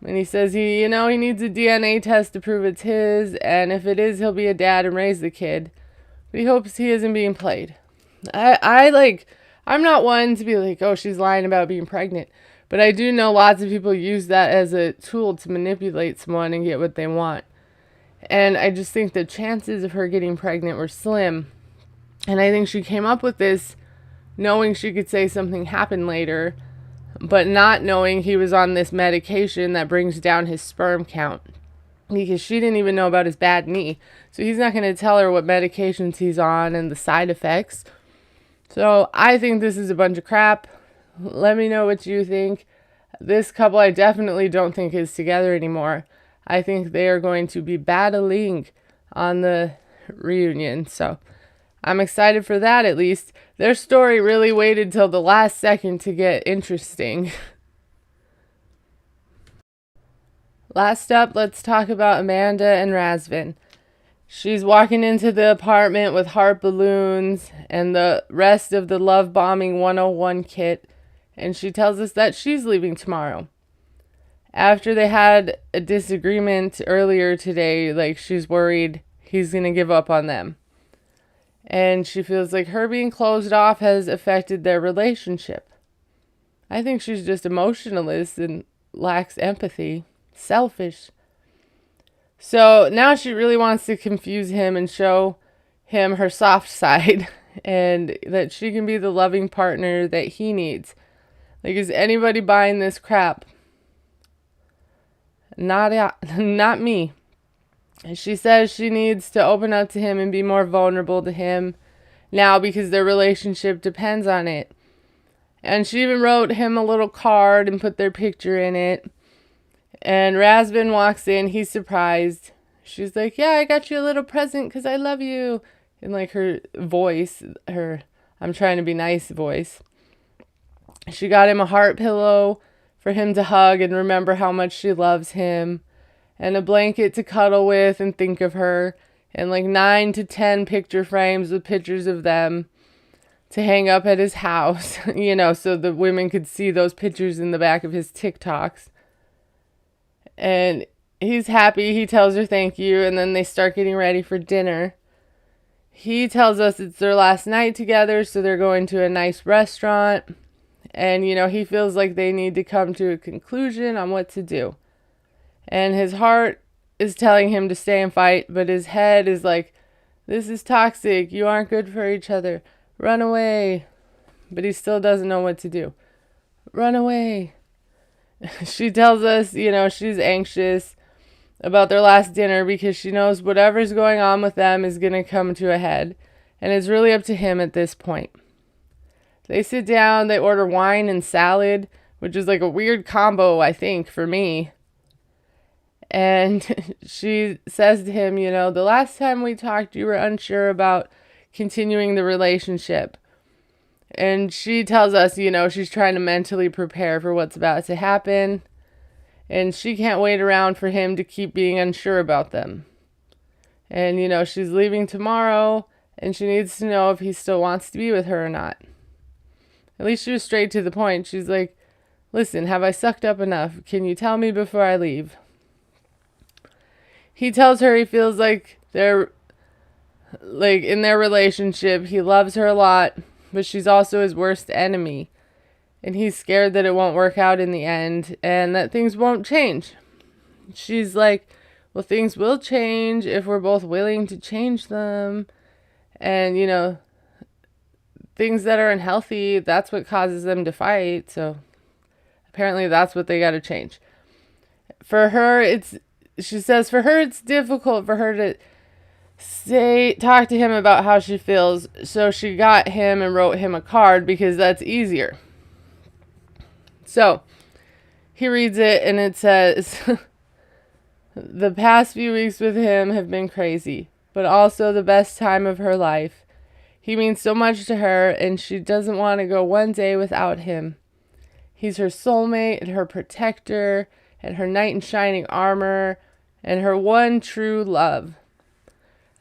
And he says he needs a DNA test to prove it's his, and if it is, he'll be a dad and raise the kid. But he hopes he isn't being played. I'm not one to be like, oh, she's lying about being pregnant. But I do know lots of people use that as a tool to manipulate someone and get what they want. And I just think the chances of her getting pregnant were slim. And I think she came up with this knowing she could say something happened later, but not knowing he was on this medication that brings down his sperm count. Because she didn't even know about his bad knee. So he's not going to tell her what medications he's on and the side effects. So I think this is a bunch of crap. Let me know what you think. This couple I definitely don't think is together anymore. I think they are going to be battling on the reunion. So I'm excited for that at least. Their story really waited till the last second to get interesting. Last up, let's talk about Amanda and Razvan. She's walking into the apartment with heart balloons and the rest of the Love Bombing 101 kit, and she tells us that she's leaving tomorrow. After they had a disagreement earlier today, like she's worried he's going to give up on them. And she feels like her being closed off has affected their relationship. I think she's just emotionalist and lacks empathy. Selfish. So now she really wants to confuse him and show him her soft side and that she can be the loving partner that he needs. Like, is anybody buying this crap? Not me. She says she needs to open up to him and be more vulnerable to him now because their relationship depends on it. And she even wrote him a little card and put their picture in it. And Razvan walks in. He's surprised. She's like, yeah, I got you a little present because I love you. In like her voice, her I'm trying to be nice voice. She got him a heart pillow for him to hug and remember how much she loves him. And a blanket to cuddle with and think of her. And like 9 to 10 picture frames with pictures of them to hang up at his house, so the women could see those pictures in the back of his TikToks. And he's happy. He tells her thank you. And then they start getting ready for dinner. He tells us it's their last night together, so they're going to a nice restaurant. And, he feels like they need to come to a conclusion on what to do. And his heart is telling him to stay and fight, but his head is like, this is toxic. You aren't good for each other. Run away. But he still doesn't know what to do. Run away. She tells us, she's anxious about their last dinner because she knows whatever's going on with them is going to come to a head. And it's really up to him at this point. They sit down, they order wine and salad, which is like a weird combo, I think, for me. And she says to him, the last time we talked, you were unsure about continuing the relationship. And she tells us, she's trying to mentally prepare for what's about to happen. And she can't wait around for him to keep being unsure about them. And, she's leaving tomorrow, and she needs to know if he still wants to be with her or not. At least she was straight to the point. She's like, listen, have I sucked up enough? Can you tell me before I leave? He tells her he feels like they're, like, in their relationship, he loves her a lot, but she's also his worst enemy. And he's scared that it won't work out in the end and that things won't change. She's like, well, things will change if we're both willing to change them. And, things that are unhealthy, that's what causes them to fight. So apparently that's what they got to change. For her, she says for her, it's difficult for her to talk to him about how she feels. So she got him and wrote him a card because that's easier. So he reads it and it says, the past few weeks with him have been crazy, but also the best time of her life. He means so much to her and she doesn't want to go one day without him. He's her soulmate and her protector and her knight in shining armor and her one true love.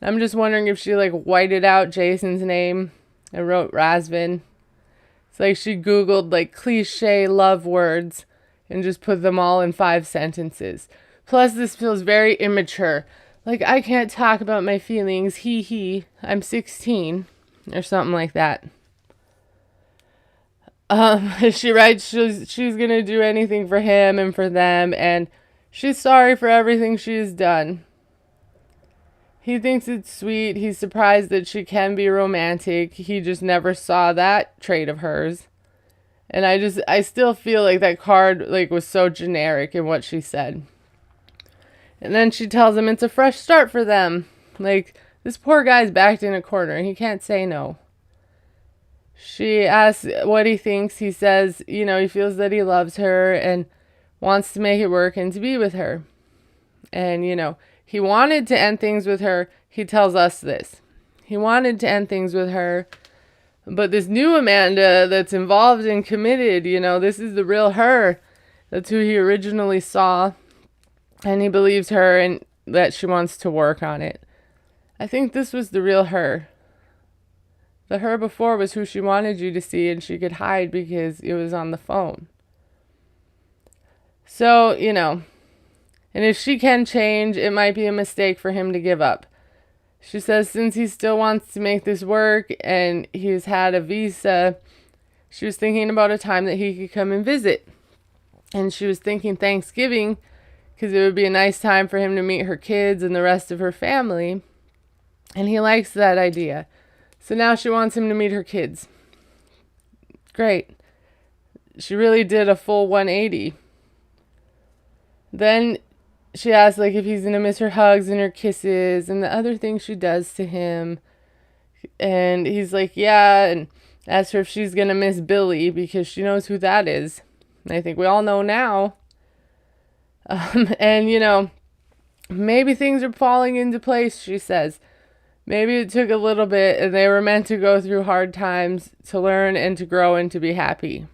I'm just wondering if she whited out Jason's name and wrote Razvan. It's like she Googled cliche love words and just put them all in 5 sentences. Plus this feels very immature. I can't talk about my feelings, I'm 16 or something like that. She writes she's gonna do anything for him and for them, and she's sorry for everything she's done. He thinks it's sweet. He's surprised that she can be romantic. He just never saw that trait of hers. And I still feel like that card was so generic in what she said. And then she tells him it's a fresh start for them. This poor guy's backed in a corner and he can't say no. She asks what he thinks. He says, he feels that he loves her and wants to make it work and to be with her. And, he wanted to end things with her. He tells us this. He wanted to end things with her. But this new Amanda that's involved and committed, this is the real her. That's who he originally saw. And he believes her and that she wants to work on it. I think this was the real her. The her before was who she wanted you to see and she could hide because it was on the phone. So, and if she can change, it might be a mistake for him to give up. She says since he still wants to make this work and he's had a visa, she was thinking about a time that he could come and visit. And she was thinking Thanksgiving because it would be a nice time for him to meet her kids and the rest of her family. And he likes that idea. So now she wants him to meet her kids. Great. She really did a full 180. Then she asks if he's going to miss her hugs and her kisses and the other things she does to him. And he's like, yeah, and asks her if she's going to miss Billy because she knows who that is. And I think we all know now. And, maybe things are falling into place, she says. Maybe it took a little bit and they were meant to go through hard times to learn and to grow and to be happy.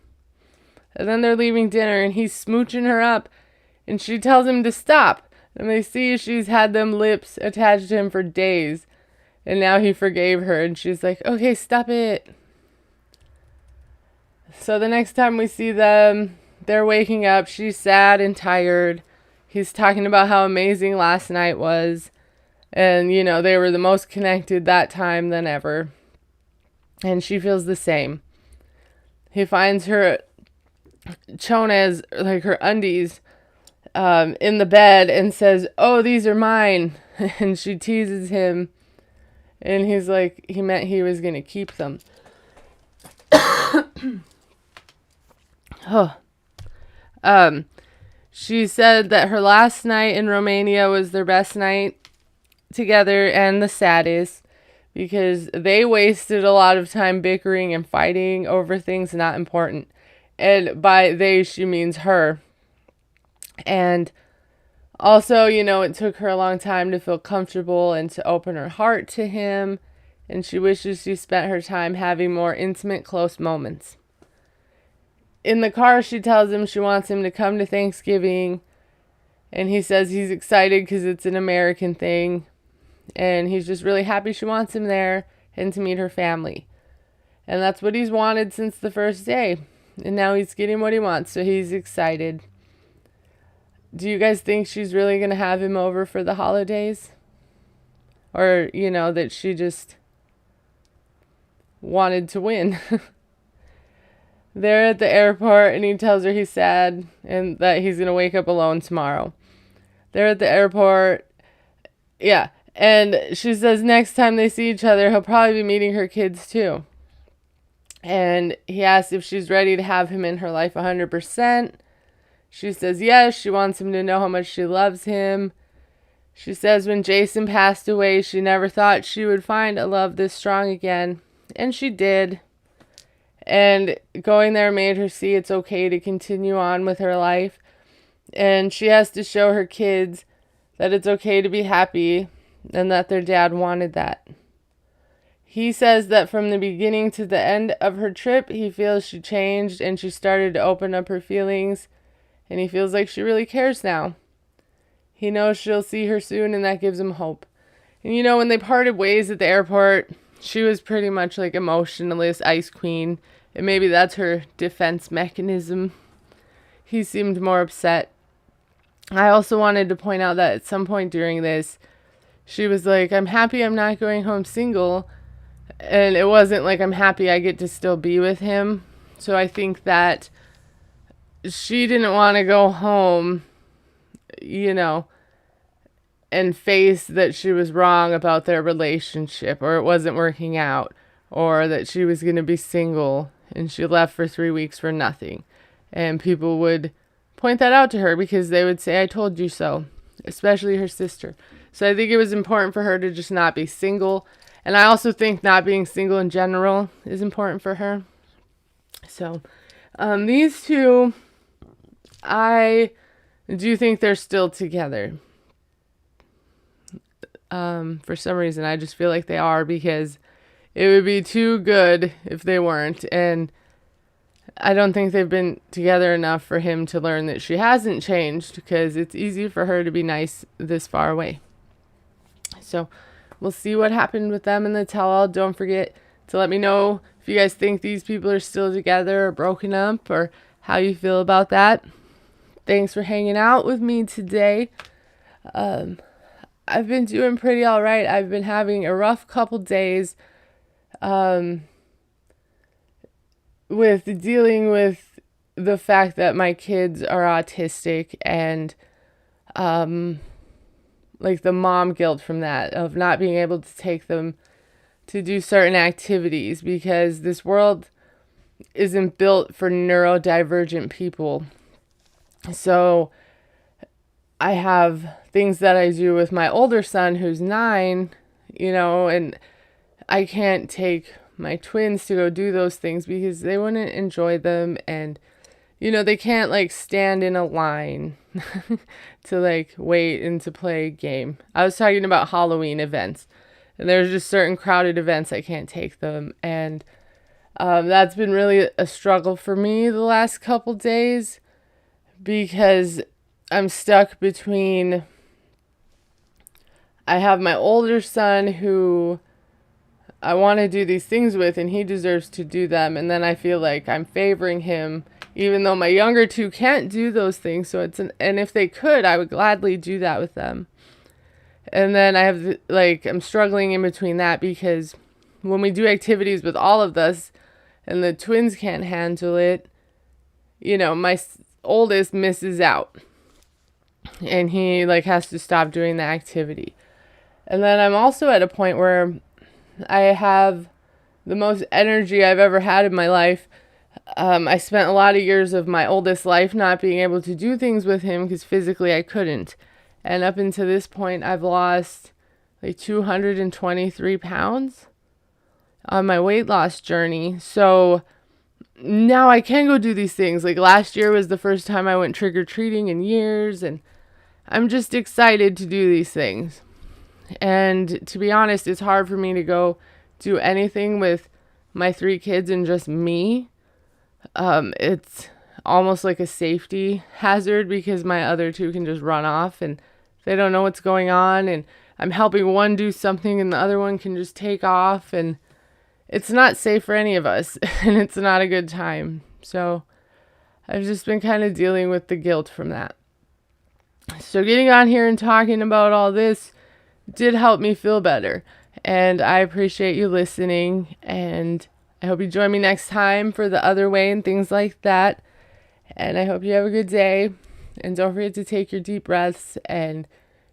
And then they're leaving dinner and he's smooching her up and she tells him to stop. And they see she's had them lips attached to him for days. And now he forgave her and she's like, okay, stop it. So the next time we see them, they're waking up. She's sad and tired. He's talking about how amazing last night was. And, they were the most connected that time than ever. And she feels the same. He finds her chones, her undies, in the bed and says, oh, these are mine. And she teases him. And he's like, he meant he was going to keep them. Oh. She said that her last night in Romania was their best night together and the saddest because they wasted a lot of time bickering and fighting over things not important. And by they, she means her. And also, it took her a long time to feel comfortable and to open her heart to him. And she wishes she spent her time having more intimate, close moments. In the car, she tells him she wants him to come to Thanksgiving. And he says he's excited because it's an American thing. And he's just really happy she wants him there and to meet her family. And that's what he's wanted since the first day. And now he's getting what he wants, so he's excited. Do you guys think she's really going to have him over for the holidays? Or, that she just wanted to win? They're at the airport and he tells her he's sad and that he's going to wake up alone tomorrow. They're at the airport. Yeah. And she says next time they see each other, he'll probably be meeting her kids too. And he asks if she's ready to have him in her life 100%. She says yes. She wants him to know how much she loves him. She says when Jason passed away, she never thought she would find a love this strong again. And she did. And going there made her see it's okay to continue on with her life. And she has to show her kids that it's okay to be happy and that their dad wanted that. He says that from the beginning to the end of her trip, he feels she changed and she started to open up her feelings. And he feels like she really cares now. He knows she'll see her soon, and that gives him hope. And you know, when they parted ways at the airport, she was pretty much like emotionless ice queen. And maybe that's her defense mechanism. He seemed more upset. I also wanted to point out that at some point during this, she was like, I'm happy I'm not going home single. And it wasn't like I'm happy I get to still be with him. So I think that she didn't want to go home, you know, and face that she was wrong about their relationship, or it wasn't working out, or that she was going to be single and she left for 3 weeks for nothing. And people would point that out to her because they would say, I told you so, especially her sister. So I think it was important for her to just not be single. And I also think not being single in general is important for her. So these two, I do think they're still together. For some reason, I just feel like they are, because it would be too good if they weren't. And I don't think they've been together enough for him to learn that she hasn't changed, because it's easy for her to be nice this far away. So we'll see what happened with them in the tell-all. Don't forget to let me know if you guys think these people are still together or broken up, or how you feel about that. Thanks for hanging out with me today. I've been doing pretty all right. I've been having a rough couple days with dealing with the fact that my kids are autistic, and like the mom guilt from that, of not being able to take them to do certain activities, because this world isn't built for neurodivergent people. So I have things that I do with my older son, who's 9, you know, and I can't take my twins to go do those things because they wouldn't enjoy them. And, you know, they can't like stand in a line to like wait and to play a game. I was talking about Halloween events, and there's just certain crowded events I can't take them. And that's been really a struggle for me the last couple days, because I'm stuck between, I have my older son who I want to do these things with, and he deserves to do them. And then I feel like I'm favoring him, even though my younger two can't do those things. So and if they could, I would gladly do that with them. And then I have, I'm struggling in between that, because when we do activities with all of us and the twins can't handle it, you know, my oldest misses out. And he has to stop doing the activity. And then I'm also at a point where I have the most energy I've ever had in my life. I spent a lot of years of my oldest life not being able to do things with him because physically I couldn't. And up until this point, I've lost 223 pounds on my weight loss journey. So now I can go do these things. Like last year was the first time I went trick-or-treating in years, and I'm just excited to do these things. And to be honest, it's hard for me to go do anything with my 3 kids and just me. It's almost like a safety hazard, because my other 2 can just run off and they don't know what's going on, and I'm helping one do something and the other one can just take off, and it's not safe for any of us and it's not a good time. So I've just been kind of dealing with the guilt from that. So getting on here and talking about all this did help me feel better, and I appreciate you listening, and I hope you join me next time for the other way and things like that. And I hope you have a good day, and don't forget to take your deep breaths and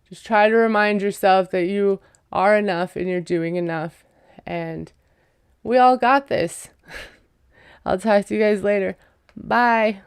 just try to remind yourself that you are enough and you're doing enough, and we all got this. I'll talk to you guys later. Bye.